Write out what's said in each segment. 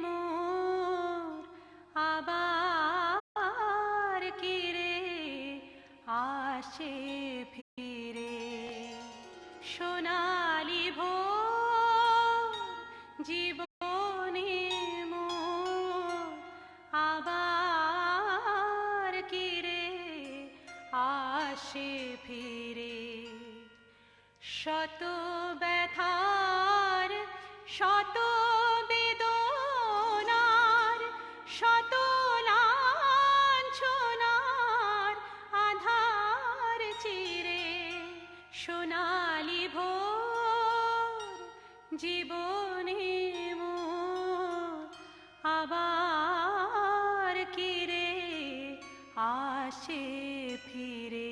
মোর আবার কিরে আসে ফিরে, সোনালি ভোর জীবনে মোর আবার কিরে আসে ফিরে। শত ব্যথার শত বেদনার শত লাঞ্ছনার আধার চিরে, সোনালি ভোর জীবনে মোর আবার কিরে আসে ফিরে।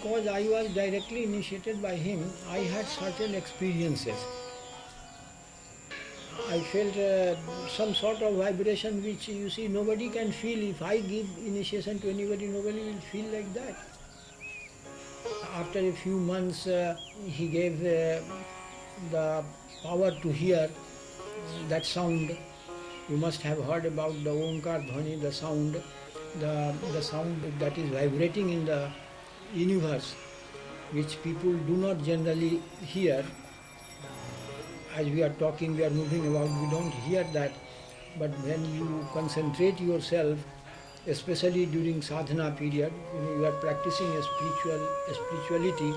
because I was directly initiated by him, I had certain experiences. I felt some sort of vibration which you see nobody can feel. If I give initiation to anybody, nobody will feel like that. After a few months, he gave the power to hear that sound. You must have heard about the Omkar Dhwani, the sound that is vibrating in the universe, which people do not generally hear. As we are talking, we are moving about, we don't hear that. But when you concentrate yourself, especially during sadhana period, you are practicing a spirituality,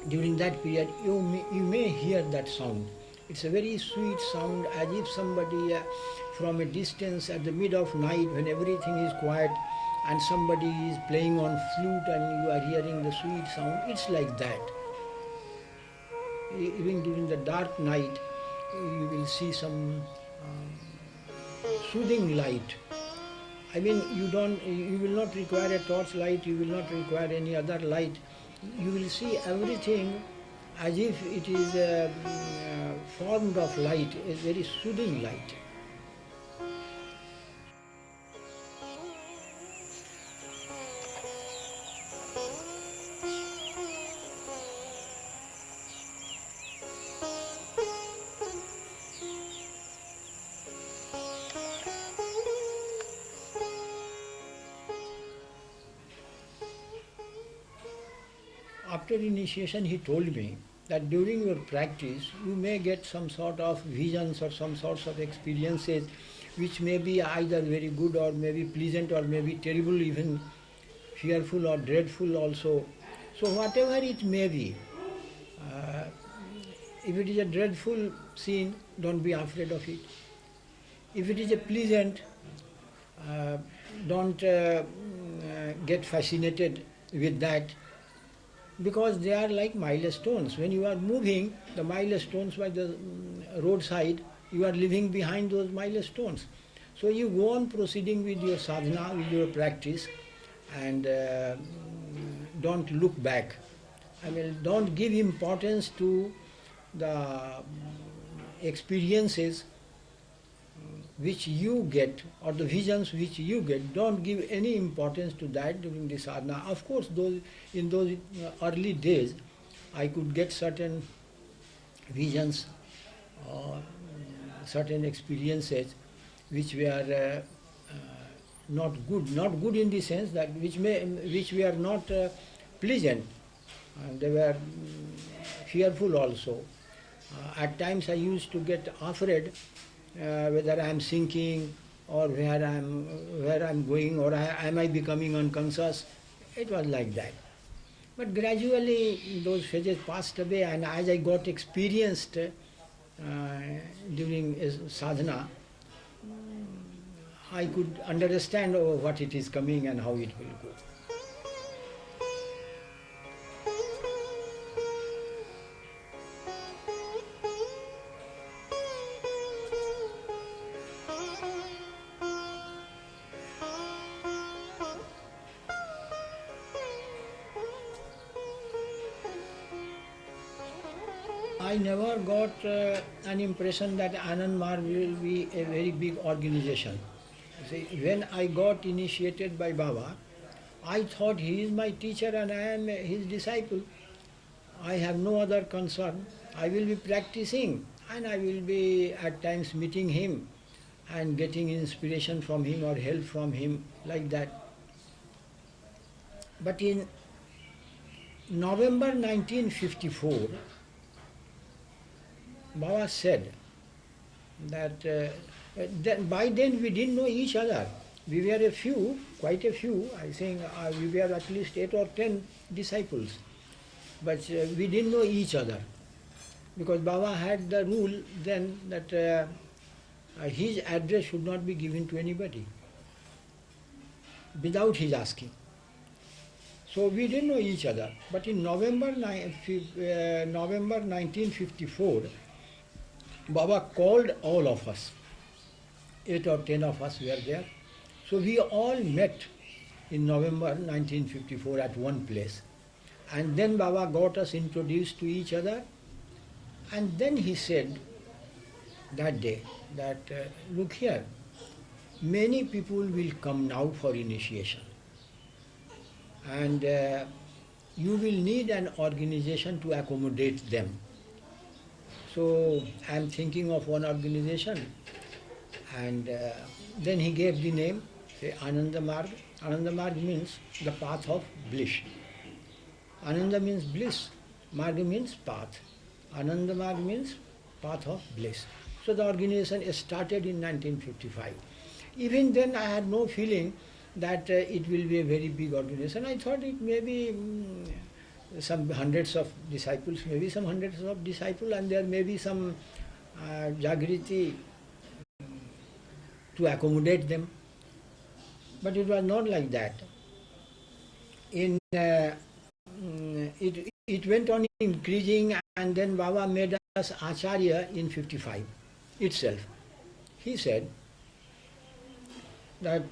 during that period you may hear that sound. It's a very sweet sound, as if somebody from a distance at the mid of night when everything is quiet and somebody is playing on flute and you are hearing the sweet sound. It's like that. Even during the dark night, you will see some soothing light. I mean, you will not require a torch light, you will not require any other light. You will see everything as if it is formed of light, a very soothing light. After initiation, he told me that during your practice, you may get some sort of visions or some sorts of experiences which may be either very good or maybe pleasant or maybe terrible, even fearful or dreadful also. So whatever it may be, if it is a dreadful scene, don't be afraid of it. If it is a pleasant, don't get fascinated with that, because they are like milestones. When you are moving, the milestones by the roadside, you are leaving behind those milestones. So you go on proceeding with your sadhana, with your practice, and don't look back. I mean, don't give importance to the experiences which you get or the visions which you get. Don't give any importance to that during the sadhana. Of course, in those early days, I could get certain visions or certain experiences which were not good in the sense that which were not pleasant. They were fearful also. At times I used to get afraid whether I am sinking or where I am going, or am I becoming unconscious. It was like that. But gradually those phases passed away, and as I got experienced during sadhana, I could understand what it is coming and how it will go. I never got an impression that Anand Marg will be a very big organization. See, when I got initiated by Baba, I thought he is my teacher and I am his disciple. I have no other concern. I will be practicing and I will be at times meeting him and getting inspiration from him or help from him, like that. But in November 1954, Baba said that by then we didn't know each other. We were quite a few, I think we were at least 8 or 10 disciples. But we didn't know each other, because Baba had the rule then that his address should not be given to anybody without his asking. So we didn't know each other. But in November 1954, Baba called all of us. 8 or 10 of us were there. So we all met in November 1954 at one place. And then Baba got us introduced to each other, and then he said that day that, look here, many people will come now for initiation, and you will need an organization to accommodate them. So I am thinking of one organization, and then he gave the name, say Ananda Marga. Ananda Marga means the path of bliss. Ananda means bliss, Marga means path. Ananda Marga means path of bliss. So the organization started in 1955. Even then I had no feeling that it will be a very big organization. I thought it may be some hundreds of disciples, maybe some hundreds of disciples, and there may be some Jagriti to accommodate them. But it was not like that. It went on increasing, and then Baba made us Acharya in 55 itself. He said that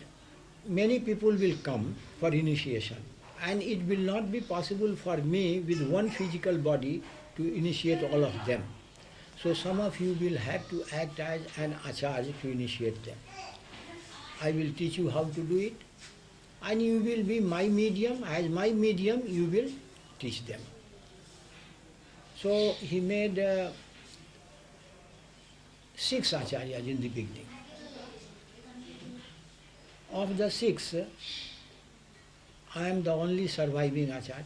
many people will come for initiation, and it will not be possible for me with one physical body to initiate all of them. So some of you will have to act as an Acharya to initiate them. I will teach you how to do it, and you will be my medium. As my medium, you will teach them. So he made 6 Acharyas in the beginning. Of the 6, I am the only surviving Acharya.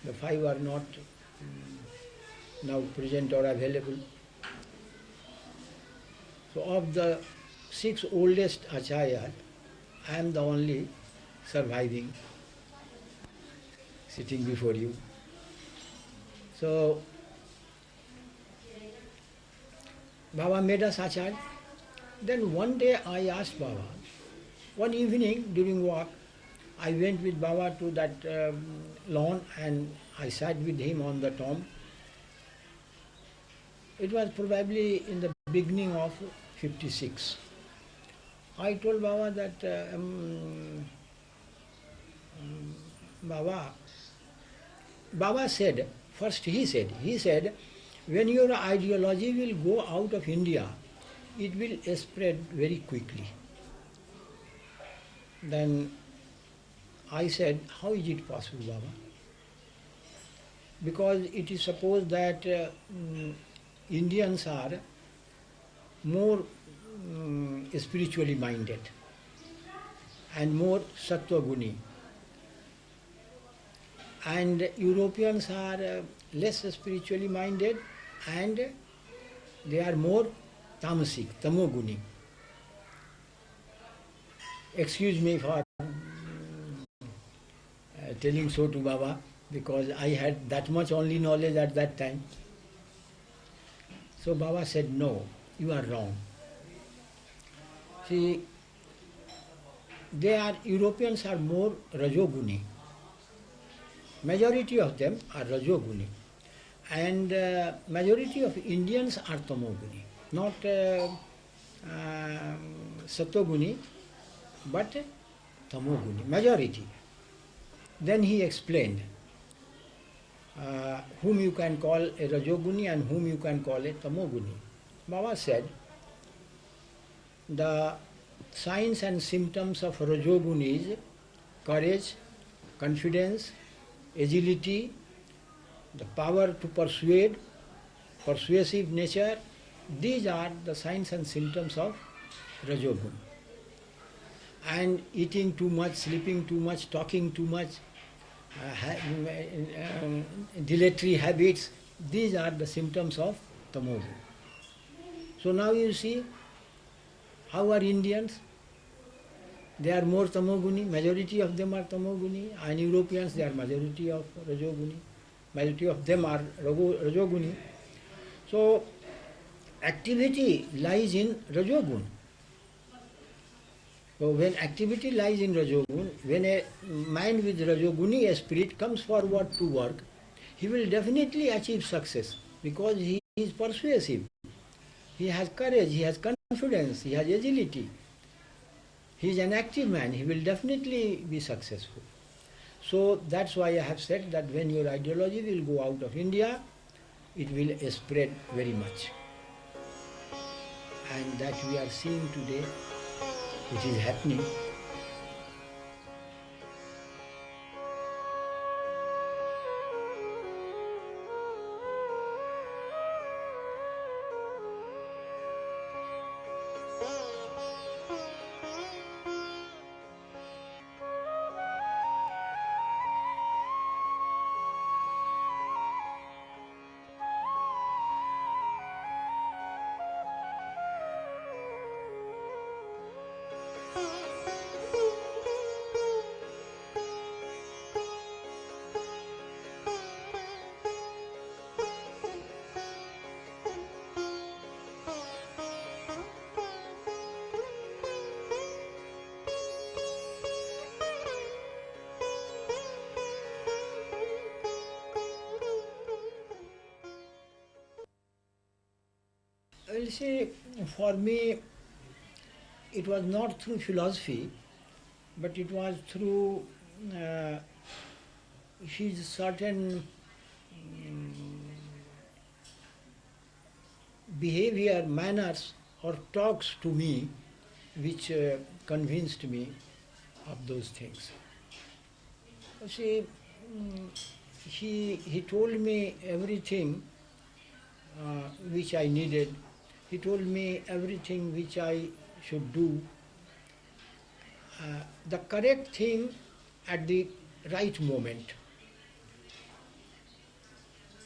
The 5 are not now present or available. So of the 6 oldest Acharyas, I am the only surviving, sitting before you. So Baba made us Acharya. Then one day I asked Baba, one evening during walk, I went with Baba to that lawn, and I sat with him on the tomb. It was probably in the beginning of 56. I told Baba that, Baba said, first he said, when your ideology will go out of India, it will spread very quickly. Then I said, how is it possible, Baba? Because it is supposed that Indians are more spiritually minded and more sattva guni, and Europeans are less spiritually minded and they are more tamasic, tamoguni. Excuse me for telling so to Baba, because I had that much only knowledge at that time. So Baba said, no, you are wrong. See, Europeans are more rajoguni. Majority of them are rajoguni. And majority of Indians are tamoguni. Not sattoguni, but tamoguni, majority. Then he explained whom you can call a rajoguni and whom you can call a tamoguni. Baba said, the signs and symptoms of rajoguni is courage, confidence, agility, the power to persuade, persuasive nature. These are the signs and symptoms of rajoguna. And eating too much, sleeping too much, talking too much, dilatory habits, these are the symptoms of tamoguni. So now you see, how are Indians? They are more tamoguni, majority of them are tamoguni, and Europeans, they are majority of rajoguni. Majority of them are rajoguni. So activity lies in rajogun. So when activity lies in rajogun, when a mind with rajoguni spirit comes forward to work, he will definitely achieve success, because he is persuasive. He has courage, he has confidence, he has agility. He is an active man, he will definitely be successful. So that's why I have said that when your ideology will go out of India, it will spread very much. And that we are seeing today, which is happening. Well, see, for me, it was not through philosophy, but it was through his certain behavior, manners, or talks to me, which convinced me of those things. You see, he told me everything which I needed. He told me everything which I should do. The correct thing at the right moment.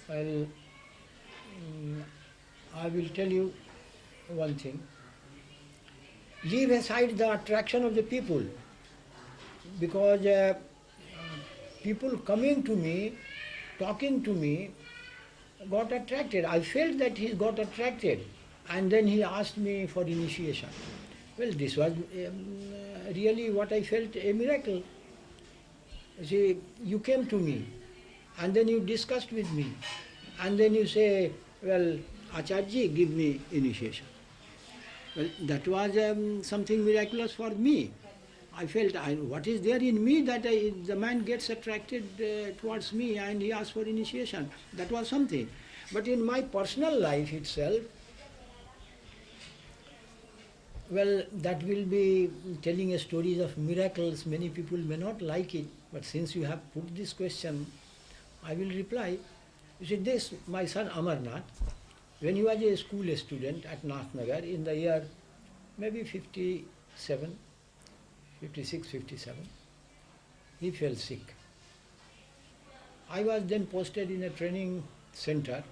Well, I will tell you one thing. Leave aside the attraction of the people, because people coming to me, talking to me, got attracted. I felt that he got attracted, and then he asked me for initiation. Well, this was really what I felt, a miracle. See, you came to me, and then you discussed with me, and then you say, well, Acharya, give me initiation. Well, that was something miraculous for me. I felt, what is there in me that the man gets attracted towards me and he asks for initiation. That was something. But in my personal life itself, well, that will be telling a stories of miracles. Many people may not like it, but since you have put this question, I will reply. You see, this, my son Amarnath, when he was a school student at Nathnagar in the year maybe 57, 56, 57, he fell sick. I was then posted in a training center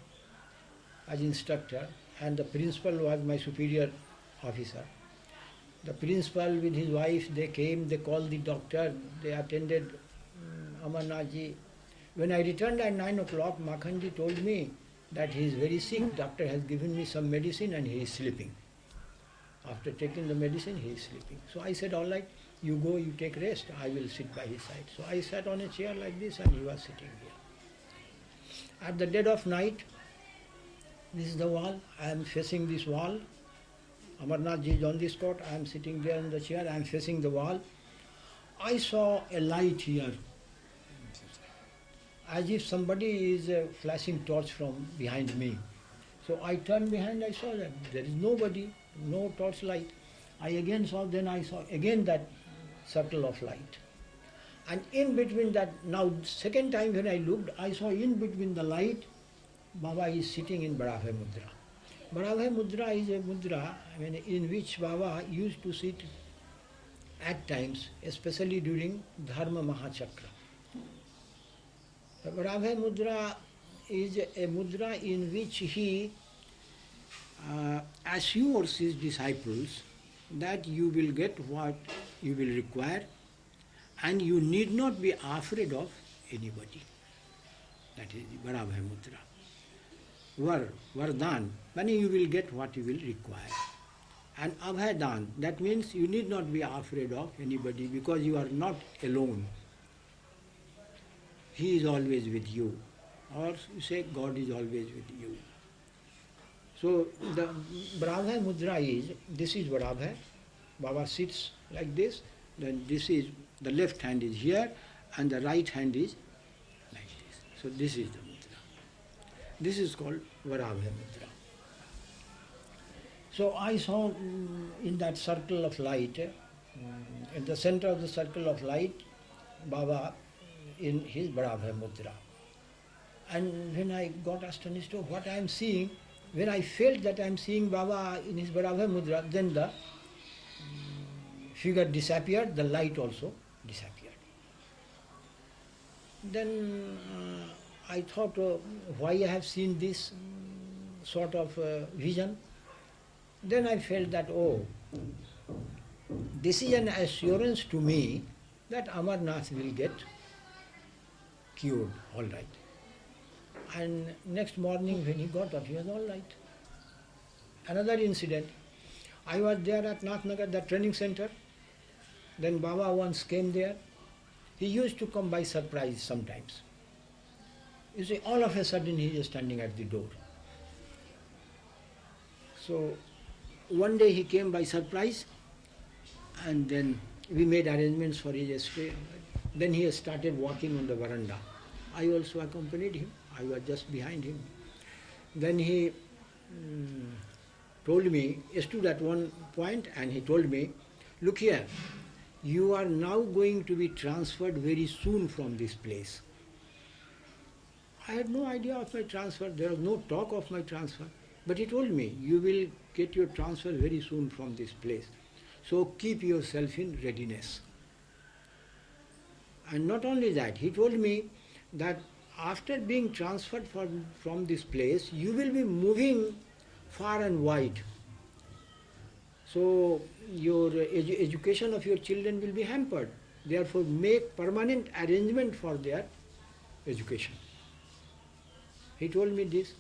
as instructor, and the principal was my superior officer. The principal with his wife, they came, they called the doctor, they attended Amarnathji. When I returned at 9 o'clock, Makhanji told me that he is very sick. Doctor has given me some medicine and he is sleeping. After taking the medicine, he is sleeping. So I said, all right, you go, you take rest, I will sit by his side. So I sat on a chair like this and he was sitting here. At the dead of night, this is the wall, I am facing this wall. Amarnathji is on this cot, I am sitting there in the chair, I am facing the wall. I saw a light here, as if somebody is flashing torch from behind me. So I turned behind, I saw that there is nobody, no torch light. I again saw, then I saw again that circle of light. And in between that, now second time when I looked, I saw in between the light, Baba is sitting in Badabhay Mudra. Badabhay Mudra is a mudra in which Baba used to sit at times, especially during Dharma Mahachakra. Badabhay Mudra is a mudra in which he assures his disciples that you will get what you will require and you need not be afraid of anybody. That is the Badabhay Mudra. Vardhan, meaning you will get what you will require. And Abhaydan, that means you need not be afraid of anybody because you are not alone. He is always with you. Or you say God is always with you. So the Badabhay Mudra is, this is Badabhay. Baba sits like this, then this is, the left hand is here, and the right hand is like this. So this is the mudra. This is called Varabha mudra. So I saw in that circle of light, in the center of the circle of light, Baba in his Varabha mudra. And when I got astonished of what I am seeing, when I felt that I am seeing Baba in his Varabha mudra, then the figure disappeared, the light also disappeared. Then I thought, why I have seen this sort of vision. Then I felt that, this is an assurance to me that Amarnath will get cured, all right. And next morning when he got up, he was all right. Another incident, I was there at Nathnagar, the training center. Then Baba once came there. He used to come by surprise sometimes. You see, all of a sudden he is standing at the door. So one day he came by surprise, and then we made arrangements for his stay. Then he started walking on the veranda. I also accompanied him. I was just behind him. Then he told me, he stood at one point and he told me, look here, you are now going to be transferred very soon from this place. I had no idea of my transfer. There was no talk of my transfer. But he told me, you will get your transfer very soon from this place. So keep yourself in readiness. And not only that, he told me that after being transferred from this place, you will be moving far and wide. So your education of your children will be hampered. Therefore, make permanent arrangement for their education. He told me this.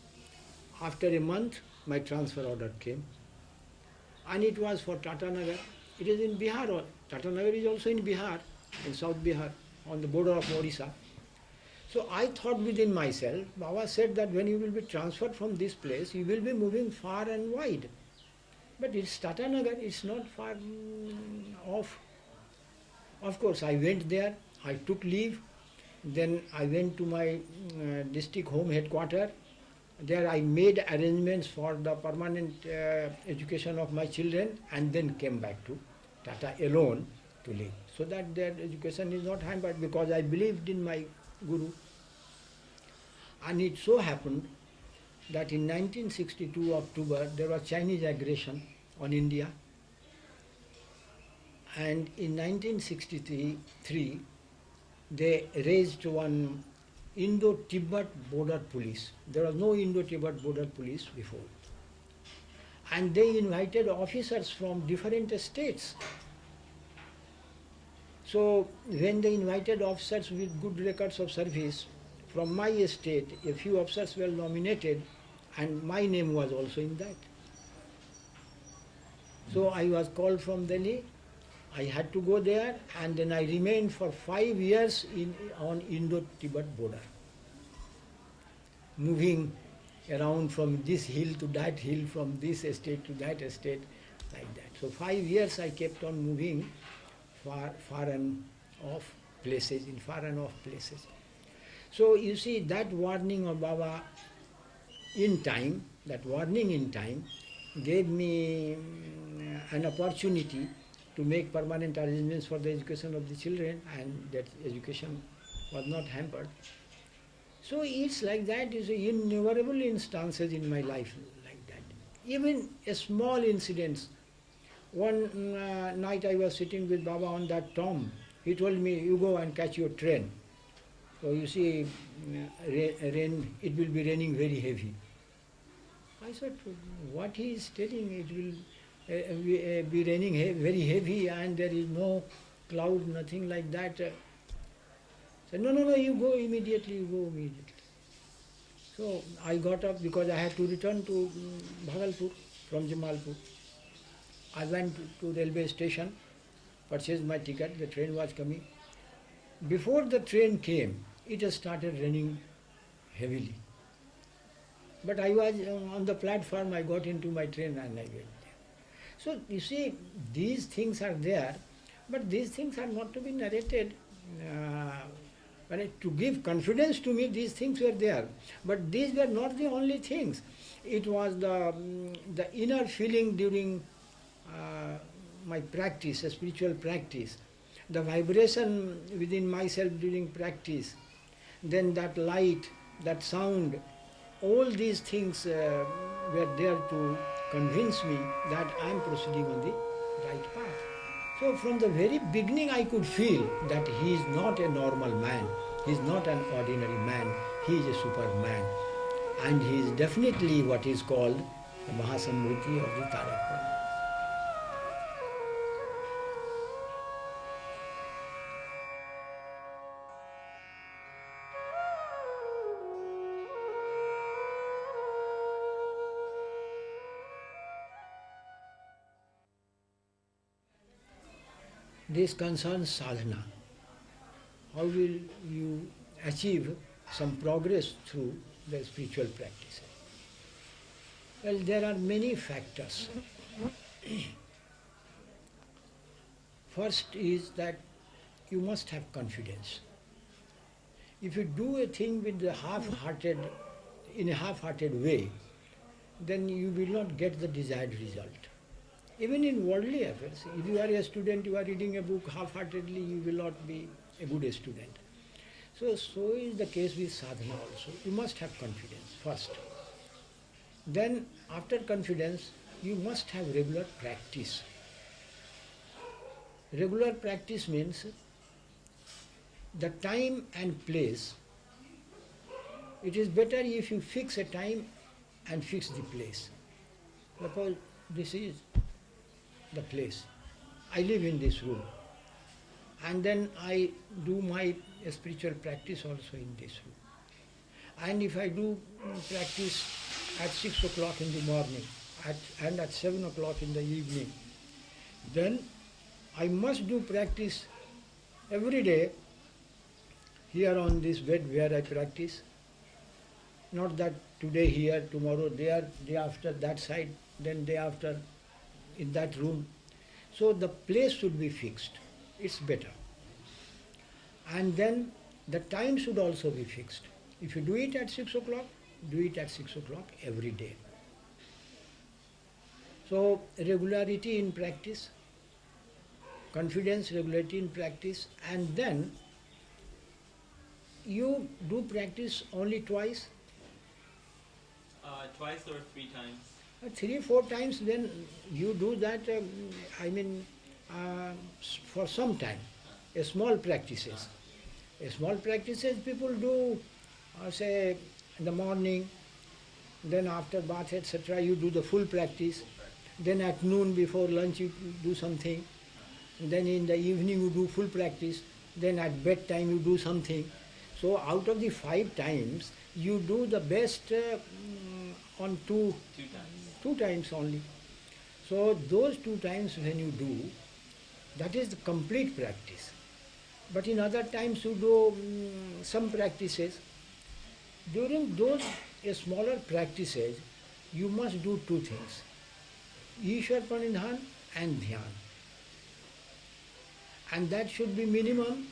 After a month, my transfer order came. And it was for Tatanagar. It is in Bihar. Tatanagar is also in Bihar, in South Bihar, on the border of Orissa. So I thought within myself, Baba said that when you will be transferred from this place, you will be moving far and wide. But it's Tatanagar, it's not far off. Of course, I went there, I took leave, then I went to my district home headquarters. There I made arrangements for the permanent education of my children, and then came back to Tata alone to live. So that their education is not hampered, because I believed in my Guru. And it so happened that in 1962 October there was Chinese aggression on India, and in 1963 they raised one Indo-Tibet border police. There was no Indo-Tibet border police before. And they invited officers from different states. So when they invited officers with good records of service from my state, a few officers were nominated, and my name was also in that. So I was called from Delhi. I had to go there, and then I remained for 5 years on Indo-Tibet border, moving around from this hill to that hill, from this estate to that estate, like that. So 5 years I kept on moving far and off places, in far and off places. So you see, that warning of Baba in time, that warning in time, gave me an opportunity to make permanent arrangements for the education of the children, and that education was not hampered. So it's like that, you see, innumerable instances in my life like that. Even a small incidents. One night I was sitting with Baba on that tomb. He told me, you go and catch your train. So you see, rain, it will be raining very heavy. I said, what he is telling, it will be raining very heavy, and there is no cloud, nothing like that. I said, no, you go immediately, So I got up because I had to return to Bhagalpur from Jamalpur. I went to railway station, purchased my ticket, the train was coming. Before the train came, it started raining heavily. But I was on the platform, I got into my train and I went there. So you see, these things are there, but these things are not to be narrated To give confidence to me, these things were there. But these were not the only things. It was the inner feeling during my practice, a spiritual practice, the vibration within myself during practice, then that light, that sound, all these things were there to convince me that I am proceeding on the right path. So from the very beginning I could feel that he is not a normal man, he is not an ordinary man, he is a superman. And he is definitely what is called the Mahasamriti of the Tarak. This concerns sadhana. How will you achieve some progress through the spiritual practice? Well, there are many factors. First is that you must have confidence. If you do a thing with the in a half-hearted way, then you will not get the desired result. Even in worldly affairs, if you are a student, you are reading a book half-heartedly, you will not be a good student. So is the case with sadhana also. You must have confidence first. Then after confidence, you must have regular practice. Regular practice means the time and place. It is better if you fix a time and fix the place. Suppose this is the place. I live in this room. And then I do my spiritual practice also in this room. And if I do practice at 6 o'clock in the morning and at 7 o'clock in the evening, then I must do practice every day here on this bed where I practice. Not that today here, tomorrow there, day after that side, then day after in that room. So the place should be fixed. It's better. And then the time should also be fixed. If you do it at 6 o'clock, do it at 6 o'clock every day. So regularity in practice, confidence, regularity in practice, and then you do practice only twice. Twice or 3 times. 3-4 times, then you do that, for some time, a small practices. A small practices people do, say, in the morning, then after bath, etc., you do the full practice. Then at noon before lunch you do something. Then in the evening you do full practice. Then at bedtime you do something. So out of the 5 times, you do the best on 2 times only. So those 2 times when you do, that is the complete practice. But in other times you do some practices. During those smaller practices, you must do 2 things. Ishwar Pranidhan and Dhyan. And that should be minimum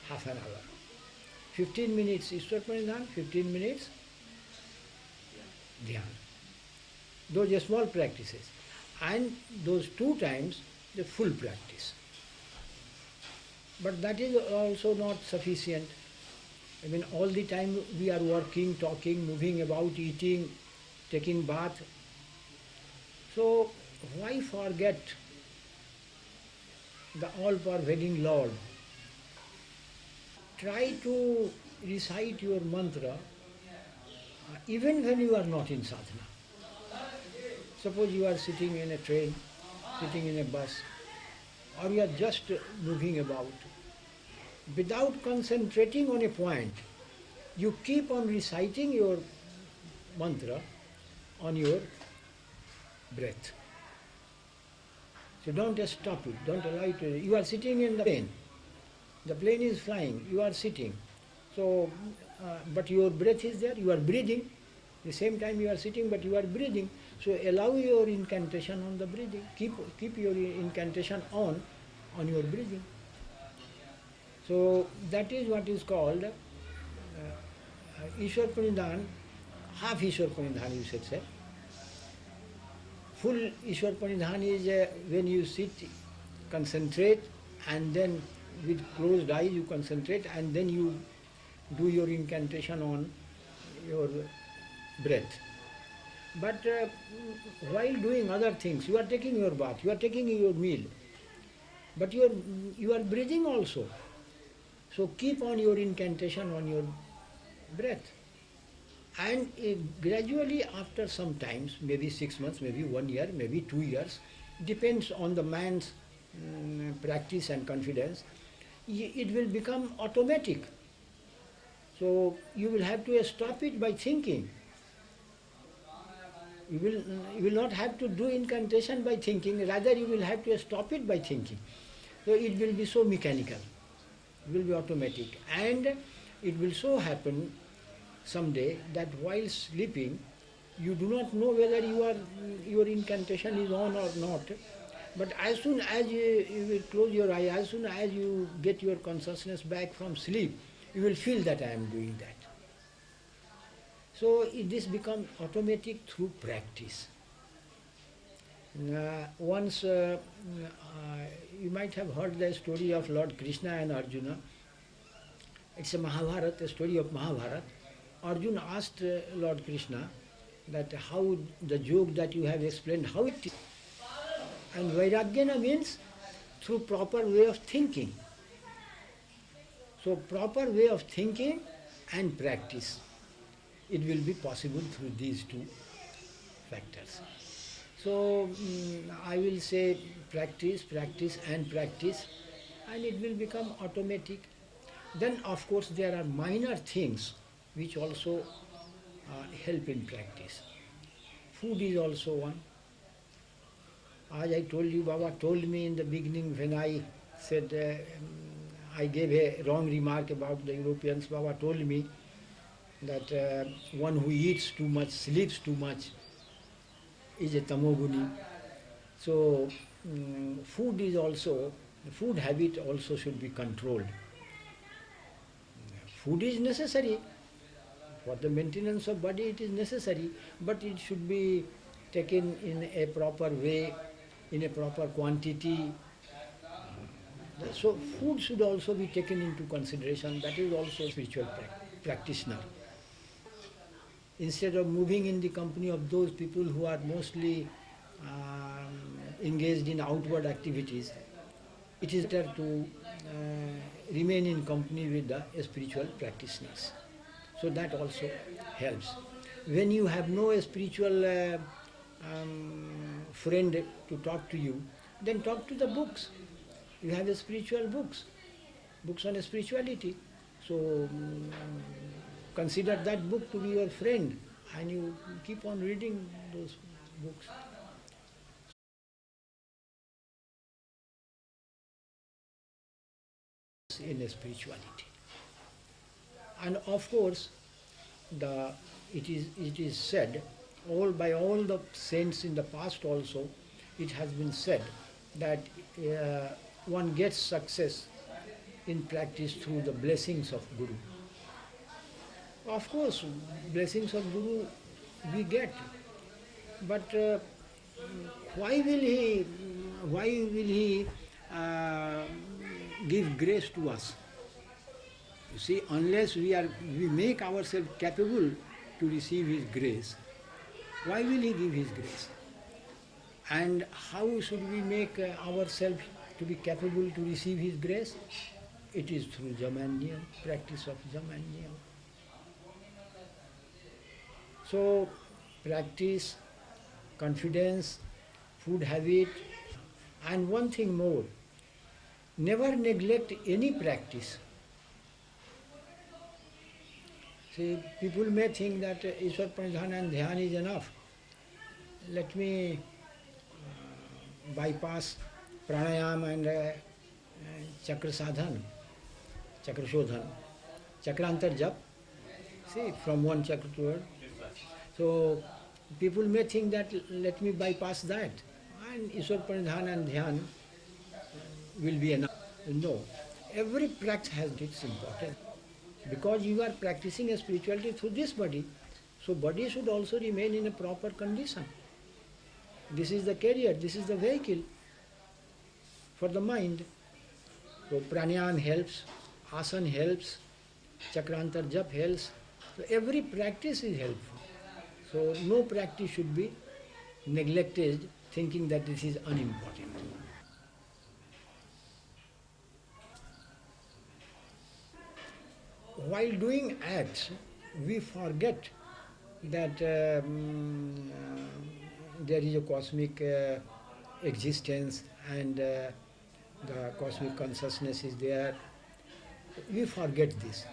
half an hour. 15 minutes Ishwar Pranidhan, 15 minutes Dhyan. Those are small practices. And those 2 times, the full practice. But that is also not sufficient. All the time we are working, talking, moving about, eating, taking bath. So why forget the all-pervading Lord? Try to recite your mantra even when you are not in sadhana. Suppose you are sitting in a train, sitting in a bus, or you are just moving about. Without concentrating on a point, you keep on reciting your mantra on your breath. So don't stop it, don't allow it to. You are sitting in the plane is flying, you are sitting. So, but your breath is there, you are breathing. The same time you are sitting, but you are breathing. So allow your incantation on the breathing. Keep your incantation on your breathing. So that is what is called Ishwar Pranidhan, half Ishwar Pranidhan you should say. Full Ishwar Pranidhan is when you sit, concentrate, and then with closed eyes you concentrate, and then you do your incantation on your breath. But while doing other things, you are taking your bath, you are taking your meal, but you are breathing also. So keep on your incantation on your breath. And gradually after some times, maybe 6 months, maybe 1 year, maybe 2 years, depends on the man's practice and confidence, it will become automatic. So you will have to stop it by thinking. You will not have to do incantation by thinking, rather you will have to stop it by thinking. So it will be so mechanical, it will be automatic. And it will so happen someday that while sleeping, you do not know whether your incantation is on or not. But as soon as you will close your eye, as soon as you get your consciousness back from sleep, you will feel that I am doing that. So this becomes automatic through practice. Once you might have heard the story of Lord Krishna and Arjuna. It's a Mahabharata, a story of Mahabharata. Arjuna asked Lord Krishna that how the joke that you have explained, how it is. And Vairagyana means through proper way of thinking. So proper way of thinking and practice. It will be possible through these two factors. So I will say practice, practice and practice, and it will become automatic. Then of course there are minor things which also help in practice. Food is also one. As I told you, Baba told me in the beginning when I said, I gave a wrong remark about the Europeans, Baba told me that one who eats too much, sleeps too much, is a tamoguni. So food is also, food habit also should be controlled. Food is necessary. For the maintenance of body it is necessary, but it should be taken in a proper way, in a proper quantity. So food should also be taken into consideration. That is also spiritual practitioner. Instead of moving in the company of those people who are mostly engaged in outward activities, it is better to remain in company with the spiritual practitioners. So that also helps. When you have no spiritual friend to talk to you, then talk to the books. You have spiritual books, books on spirituality. So consider that book to be your friend, and you keep on reading those books. In spirituality. And of course, it is said, by all the saints in the past also, it has been said that one gets success in practice through the blessings of Guru. Of course, blessings of Guru we get, but why will he give grace to us? You see, unless we make ourselves capable to receive His grace, why will He give His grace? And how should we make ourselves to be capable to receive His grace? It is through Jamanyam, practice of Jamanyam. So, practice, confidence, food habit, and one thing more, never neglect any practice. See, people may think that Ishwar Pranidhana and Dhyan is enough. Let me bypass pranayam and chakra sadhan, chakra shodhan, chakrantar jap, see, from one chakra to another. So people may think that let me bypass that and Ishwar Pranidhana and Dhyan will be enough. No. every practice has its importance. Because you are practicing a spirituality through this body, so body should also remain in a proper condition. This is the carrier, this is the vehicle for the mind. So pranayam helps, asana helps, chakrantar jap helps. So every practice is helpful. So no practice should be neglected thinking that this is unimportant. While doing acts, we forget that there is a cosmic existence and the cosmic consciousness is there. We forget this.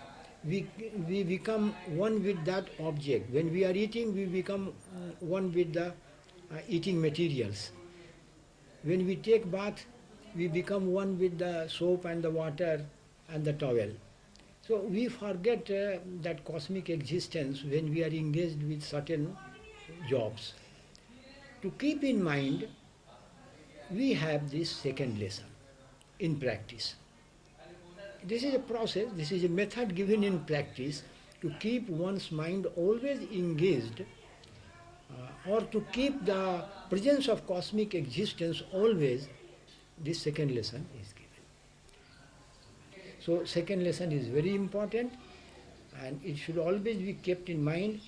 We become one with that object. When we are eating, we become one with the eating materials. When we take bath, we become one with the soap and the water and the towel. So we forget that cosmic existence when we are engaged with certain jobs. To keep in mind, we have this second lesson in practice. This is a process, this is a method given in practice to keep one's mind always engaged or to keep the presence of cosmic existence always. This second lesson is given. So second lesson is very important and it should always be kept in mind.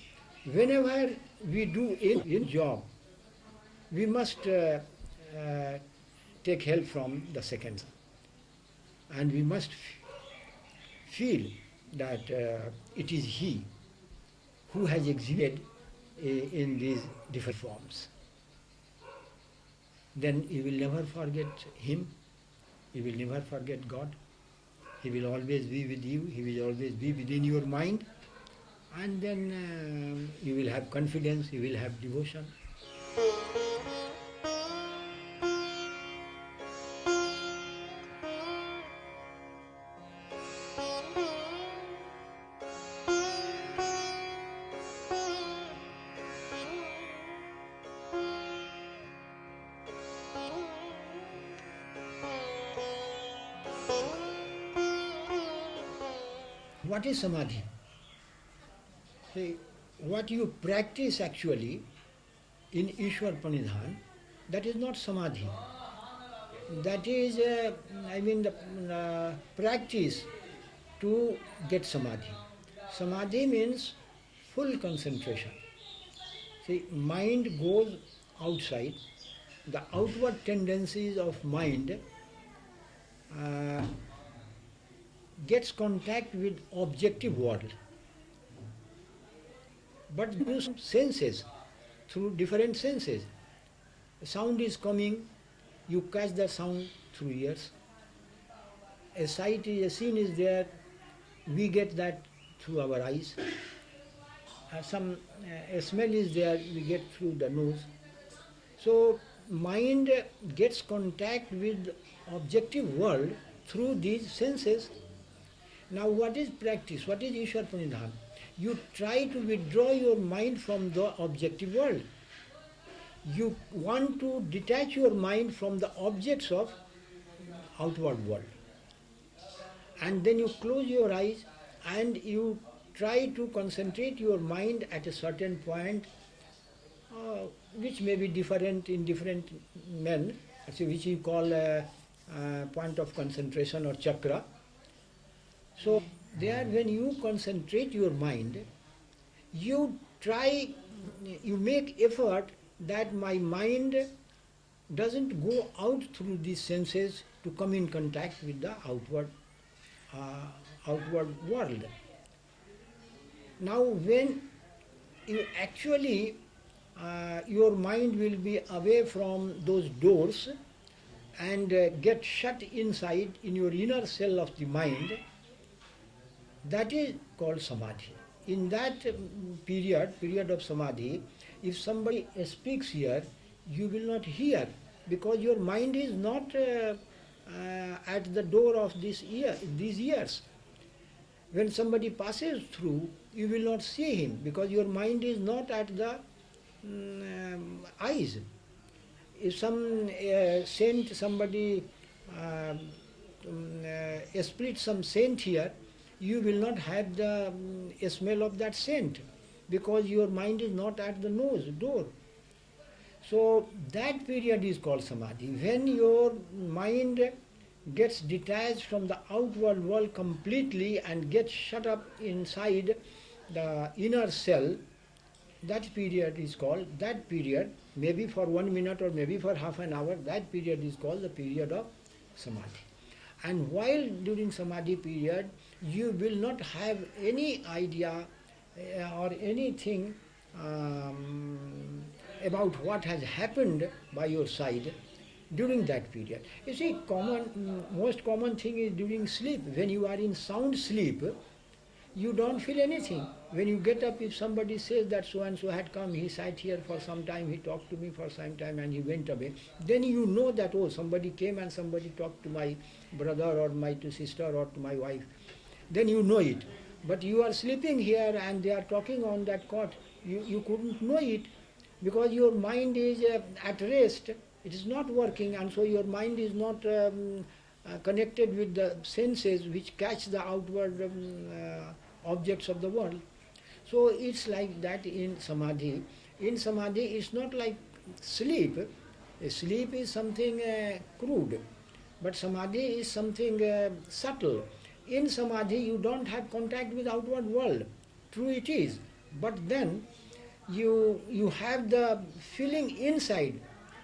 Whenever we do a job, we must take help from the second. And we must feel that it is he who has exhibited in these different forms. Then you will never forget him, you will never forget God. He will always be with you, he will always be within your mind, and then you will have confidence, you will have devotion. What is samadhi? See, what you practice actually in Ishwar Pranidhan, that is not samadhi. That is, the practice to get samadhi. Samadhi means full concentration. See, mind goes outside. The outward tendencies of mind gets contact with objective world. But through senses, through different senses. Sound is coming, you catch the sound through ears. A scene is there, we get that through our eyes. A smell is there, we get through the nose. So mind gets contact with objective world through these senses. Now what is practice? What is Ishwar Pranidhan? You try to withdraw your mind from the objective world. You want to detach your mind from the objects of outward world. And then you close your eyes and you try to concentrate your mind at a certain point, which may be different in different men, which you call a point of concentration or chakra. So there, when you concentrate your mind, you make effort that my mind doesn't go out through these senses to come in contact with the outward world. Now when you actually, your mind will be away from those doors and get shut inside in your inner cell of the mind, that is called samadhi. In that period of samadhi, if somebody speaks here, you will not hear because your mind is not at the door of these ears. When somebody passes through, you will not see him because your mind is not at the eyes. If some saint, somebody split some scent here, you will not have the smell of that scent because your mind is not at the nose, door. So that period is called samadhi. When your mind gets detached from the outward world completely and gets shut up inside the inner cell, that period is called, that period, maybe for 1 minute or maybe for half an hour, that period is called the period of samadhi. And while during samadhi period, you will not have any idea or anything about what has happened by your side during that period. You see, most common thing is during sleep. When you are in sound sleep, you don't feel anything. When you get up, if somebody says that so and so had come, he sat here for some time, he talked to me for some time and he went away, then you know that, oh, somebody came and somebody talked to my brother or my sister or to my wife. Then you know it. But you are sleeping here and they are talking on that cot. You couldn't know it because your mind is at rest. It is not working, and so your mind is not connected with the senses which catch the outward objects of the world. So it's like that in samadhi. In samadhi, it's not like sleep. Sleep is something crude, but samadhi is something subtle. In samadhi, you don't have contact with outward world. True it is, but then you have the feeling inside,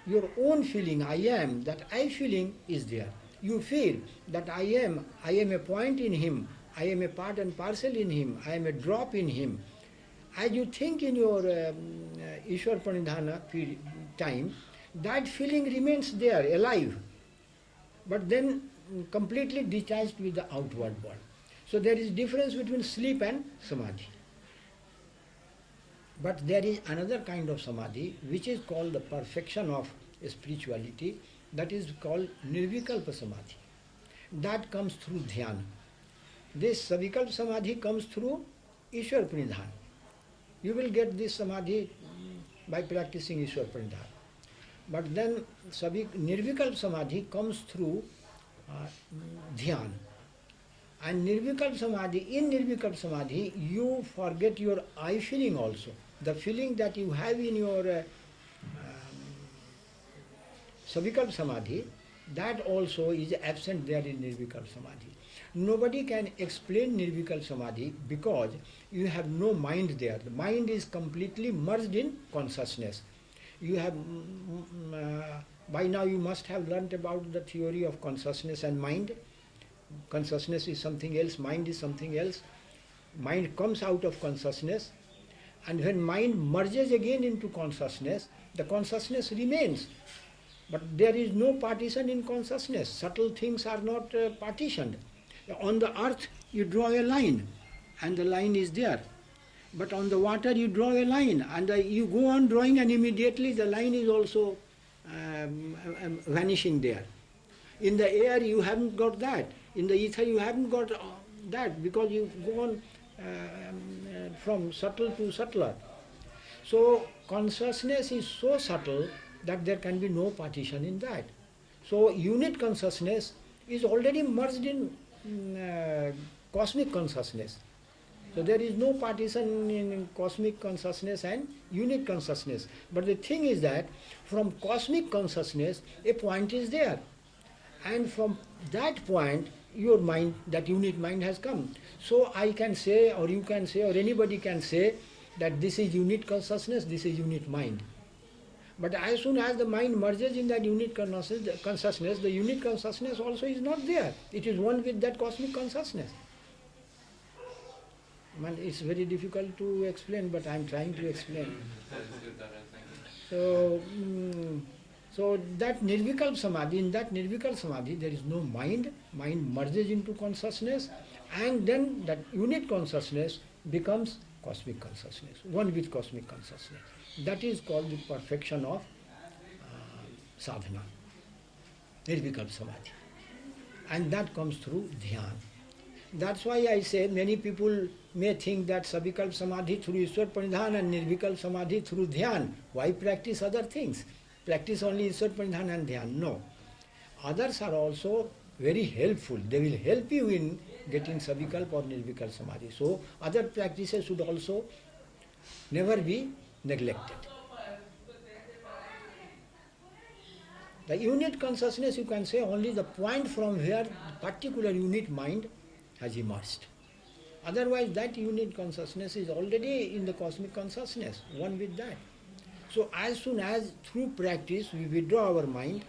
your own feeling, I am, that I feeling is there. You feel that I am a point in him, I am a part and parcel in him, I am a drop in him. As you think in your Ishwar Pranidhana time, that feeling remains there, alive, but then completely detached with the outward world. So there is difference between sleep and samadhi. But there is another kind of samadhi which is called the perfection of spirituality, that is called nirvikalpa samadhi. That comes through dhyana. This savikalpa samadhi comes through Ishwar Pranidhana. You will get this samadhi by practicing Ishwar Pranidhana. But then nirvikalpa samadhi comes through dhyana. And nirvikalpa samadhi, in nirvikalpa samadhi, you forget your I feeling also. The feeling that you have in your savikalpa samadhi, that also is absent there in nirvikalpa samadhi. Nobody can explain nirvikalpa samadhi because you have no mind there. The mind is completely merged in consciousness. You have, by now you must have learnt about the theory of consciousness and mind. Consciousness is something else, mind is something else. Mind comes out of consciousness, and when mind merges again into consciousness, the consciousness remains. But there is no partition in consciousness. Subtle things are not partitioned. On the earth, you draw a line, and the line is there. But on the water, you draw a line, and you go on drawing, and immediately the line is also vanishing there. In the air, you haven't got that. In the ether, you haven't got that, because you go on from subtle to subtler. So consciousness is so subtle that there can be no partition in that. So unit consciousness is already merged in cosmic consciousness. So there is no partition in cosmic consciousness and unit consciousness. But the thing is that from cosmic consciousness, a point is there. And from that point, your mind, that unit mind has come. So I can say, or you can say, or anybody can say that this is unit consciousness, this is unit mind. But as soon as the mind merges in that unit consciousness, the unit consciousness also is not there. It is one with that cosmic consciousness. Man, it's very difficult to explain, but I am trying to explain. So that nirvikalpa samadhi, in that nirvikalpa samadhi, there is no mind. Mind merges into consciousness, and then that unit consciousness becomes cosmic consciousness, one with cosmic consciousness. That is called the perfection of sadhana, nirvikalpa samadhi. And that comes through dhyana. That's why I say many people may think that savikalpa samadhi through Ishwar Pranidhana and nirvikalpa samadhi through dhyana. Why practice other things? Practice only Ishwar Pranidhana and dhyana. No. Others are also very helpful. They will help you in getting savikalpa or nirvikalpa samadhi. So other practices should also never be neglected. The unit consciousness, you can say, only the point from where the particular unit mind has emerged. Otherwise, that unit consciousness is already in the cosmic consciousness, one with that. So as soon as through practice we withdraw our mind,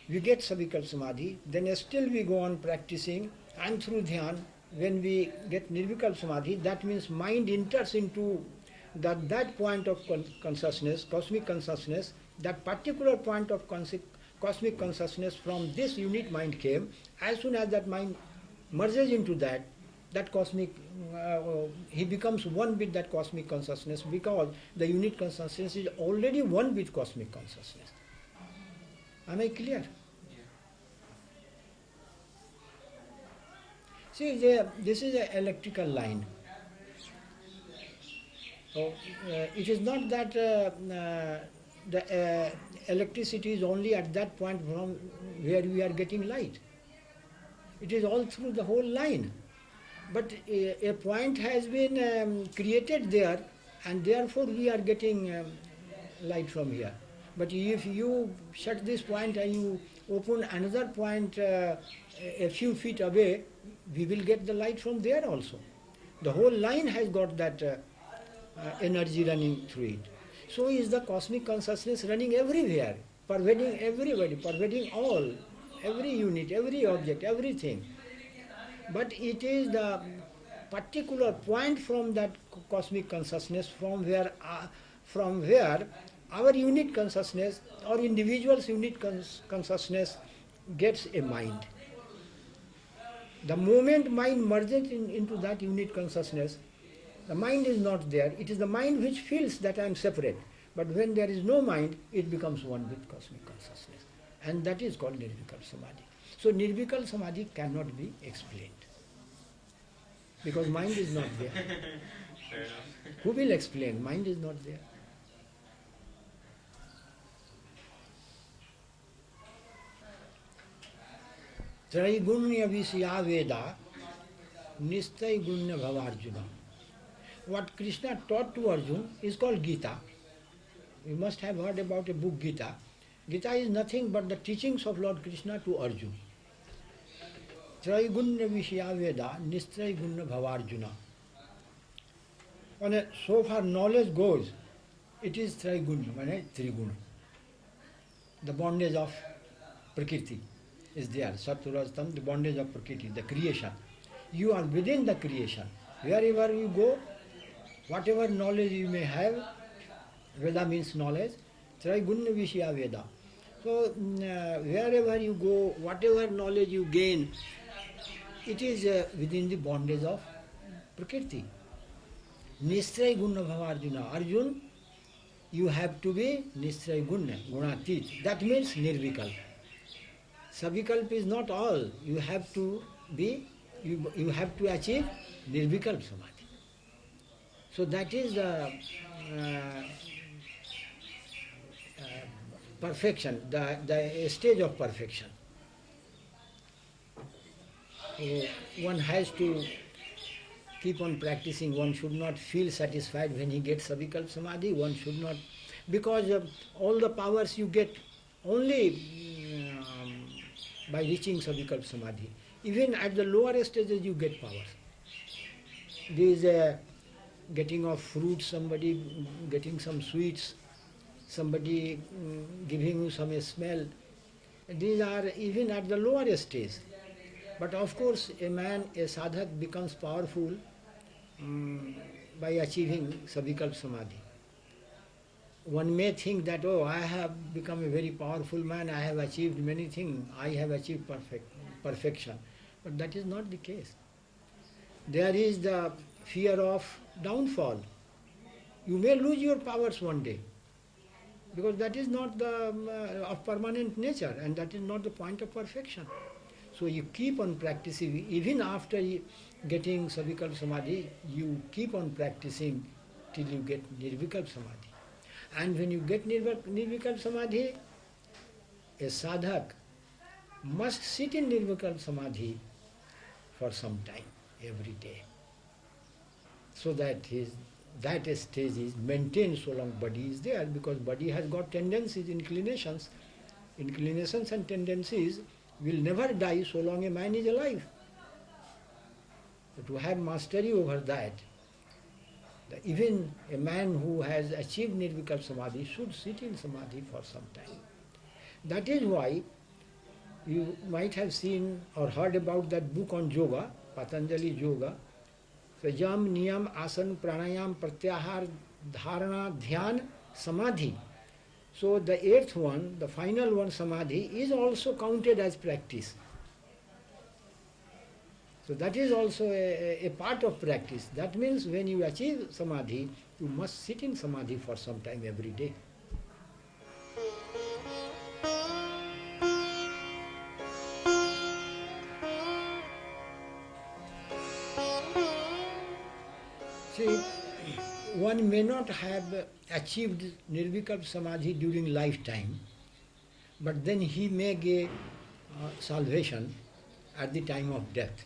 we get savikalpa samadhi, then still we go on practicing, and through dhyan, when we get nirvikalpa samadhi, that means mind enters into that point of consciousness, cosmic consciousness, that particular point of cosmic consciousness from this unit mind came. As soon as that mind merges into that cosmic, he becomes one with that cosmic consciousness, because the unit consciousness is already one with cosmic consciousness. Am I clear? See, this is an electrical line. So, it is not that the electricity is only at that point from where we are getting light. It is all through the whole line. But a point has been created there, and therefore we are getting light from here. But if you shut this point and you open another point a few feet away, we will get the light from there also. The whole line has got that energy running through it. So is the cosmic consciousness running everywhere, pervading everybody, pervading all, every unit, every object, everything. But it is the particular point from that cosmic consciousness from where our unit consciousness or individual's unit consciousness gets a mind. The moment mind merges into that unit consciousness, the mind is not there. It is the mind which feels that I am separate. But when there is no mind, it becomes one with cosmic consciousness. And that is called nirvikalpa samadhi. So nirvikalpa samadhi cannot be explained, because mind is not there. Fair enough. Who will explain? Mind is not there. Traigunya visya veda nistai gunya bhavarjuna. What Krishna taught to Arjuna is called Gita. You must have heard about a book, Gita. Gita is nothing but the teachings of Lord Krishna to Arjuna. Traigunya visya veda nistai gunya bhavarjuna. So far knowledge goes, it is Traigunya, Triguna. The bondage of Prakriti is there. Sattva-rajtam, the bondage of Prakriti, the creation. You are within the creation. Wherever you go, whatever knowledge you may have, Veda means knowledge, Traigunya Vishya Veda. So wherever you go, whatever knowledge you gain, it is within the bondage of Prakriti. Nistray Gunna Bhavarjuna. Arjuna, you have to be Nistray Gunna, Gunatit. That means Nirvikalpa. Savikalpa is not all. You have to be, you have to achieve Nirvikalpa Samadhi. So that is the perfection, the stage of perfection. So one has to keep on practicing. One should not feel satisfied when he gets Savikalpa Samadhi. One should not, because all the powers you get only by reaching Savikalpa Samadhi. Even at the lower stages you get powers. There is a getting of fruits, somebody getting some sweets, somebody giving you some smell. These are even at the lower stage. But of course a man, a sadhak becomes powerful by achieving Savikalpa Samadhi. One may think that, oh, I have become a very powerful man, I have achieved many things, I have achieved perfection. But that is not the case. There is the fear of downfall. You may lose your powers one day, because that is not of permanent nature, and that is not the point of perfection. So you keep on practicing, even after getting Savikalpa Samadhi, you keep on practicing till you get Nirvikalpa Samadhi. And when you get Nirvikalpa Samadhi, a sadhak must sit in nirvikalpa samadhi for some time, every day, so that that stage is maintained so long body is there, because body has got tendencies, inclinations. Inclinations and tendencies will never die so long a man is alive. To have mastery over that, even a man who has achieved nirvikalpa samadhi should sit in samadhi for some time. That is why you might have seen or heard about that book on yoga, Patanjali Yoga. So yam, niyam, asan, pranayam, pratyahar, dharana, dhyan, samadhi. So the eighth one, the final one, samadhi, is also counted as practice. So that is also a part of practice. That means when you achieve samadhi, you must sit in samadhi for some time every day. See, one may not have achieved nirvikalpa samadhi during lifetime, but then he may get salvation at the time of death.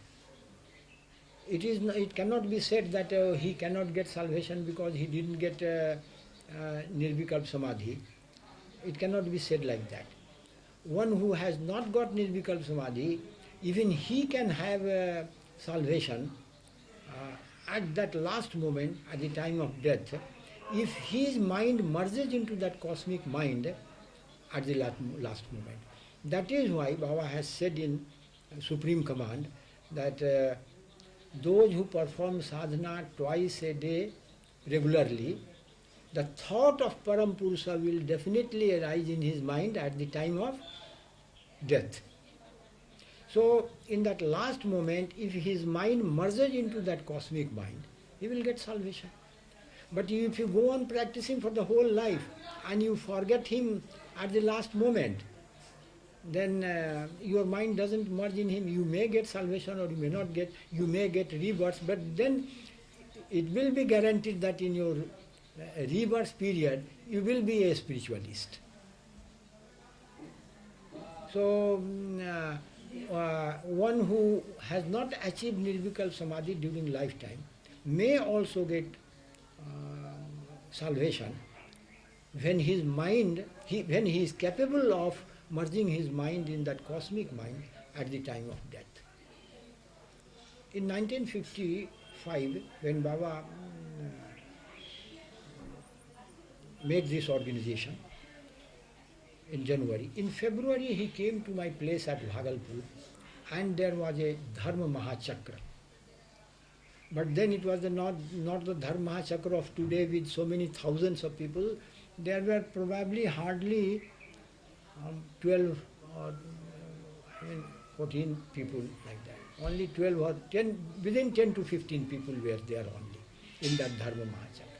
It cannot be said that he cannot get salvation because he didn't get nirvikalpa samadhi. It cannot be said like that. One who has not got nirvikalpa samadhi, even he can have salvation at that last moment, at the time of death, if his mind merges into that cosmic mind at the last moment. That is why Baba has said in Supreme Command that those who perform sadhana twice a day regularly, the thought of Param Purusha will definitely arise in his mind at the time of death. So, in that last moment, if his mind merges into that cosmic mind, he will get salvation. But if you go on practicing for the whole life and you forget him at the last moment, then your mind doesn't merge in him. You may get salvation or you may not get, you may get rebirths, but then it will be guaranteed that in your rebirth period, you will be a spiritualist. So, one who has not achieved nirvikalpa samadhi during lifetime may also get salvation when his mind, when he is capable of merging his mind in that cosmic mind at the time of death. In 1955, when Baba made this organization, in January. In February he came to my place at Bhagalpur and there was a Dharma Mahachakra. But then it was not the Dharma Mahachakra of today with so many thousands of people. There were probably hardly 12 or 14 people like that. Only 12 or 10, within 10 to 15 people were there only in that Dharma Mahachakra.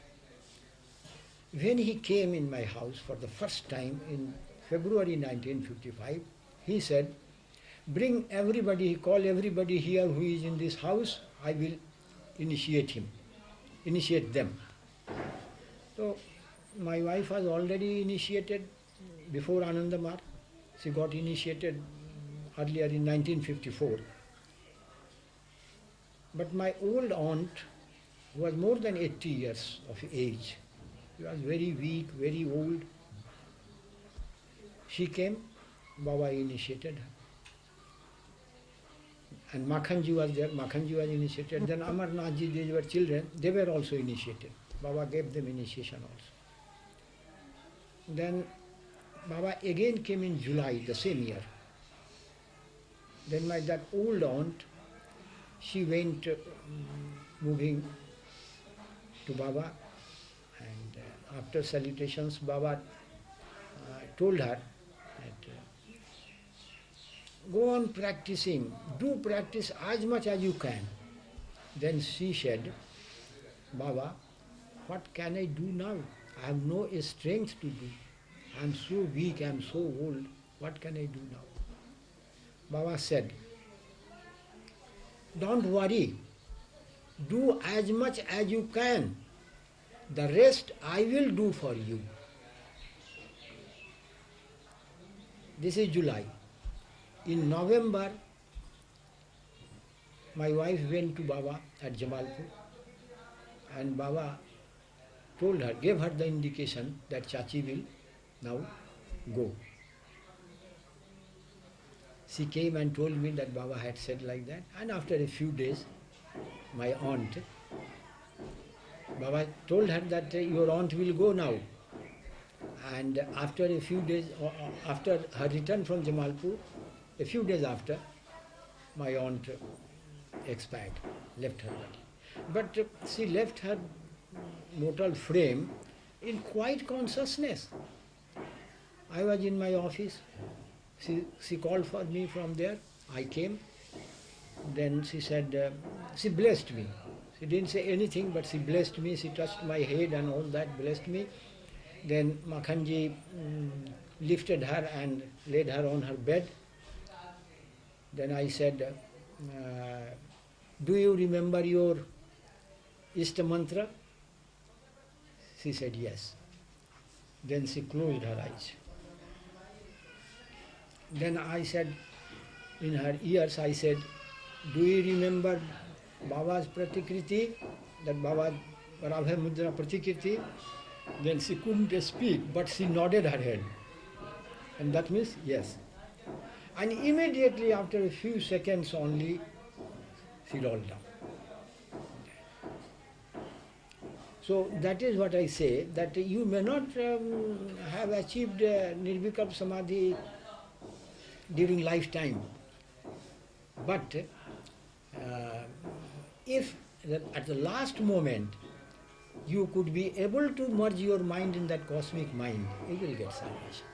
When he came in my house for the first time in February 1955, he said, bring everybody, he called everybody here who is in this house, I will initiate them. So my wife was already initiated before Ananda Marga. She got initiated earlier in 1954. But my old aunt, who was more than 80 years of age, she was very weak, very old. She came, Baba initiated her. And Makhanji was there, Makhanji was initiated. Then Amarnathji, they were children, they were also initiated. Baba gave them initiation also. Then Baba again came in July, the same year. Then that old aunt, she went moving to Baba, and after salutations, Baba told her that go on practicing, do practice as much as you can. Then she said, Baba, what can I do now? I have no strength to do. I am so weak, I am so old. What can I do now? Baba said, don't worry. Do as much as you can. The rest I will do for you. This is July. In November, my wife went to Baba at Jamalpur, and Baba told her, gave her the indication that Chachi will now go. She came and told me that Baba had said like that, and after a few days, my aunt, Baba told her that your aunt will go now. And after a few days, after her return from Jamalpur, a few days after, my aunt expired, left her body. But she left her mortal frame in quiet consciousness. I was in my office. She called for me from there. I came. Then she said, she blessed me. She didn't say anything, but she blessed me. She touched my head and all that, blessed me. Then Makhanji lifted her and laid her on her bed. Then I said, do you remember your Ishta mantra? She said yes. Then she closed her eyes. Then I said, in her ears, I said, do you remember Baba's Pratikriti? That Baba Rabha Mudra Pratikriti? Then she couldn't speak, but she nodded her head. And that means yes. And immediately after a few seconds only, she rolled down. So that is what I say, that you may not have achieved Nirvikalpa Samadhi during lifetime, but if at the last moment you could be able to merge your mind in that cosmic mind, you will get salvation.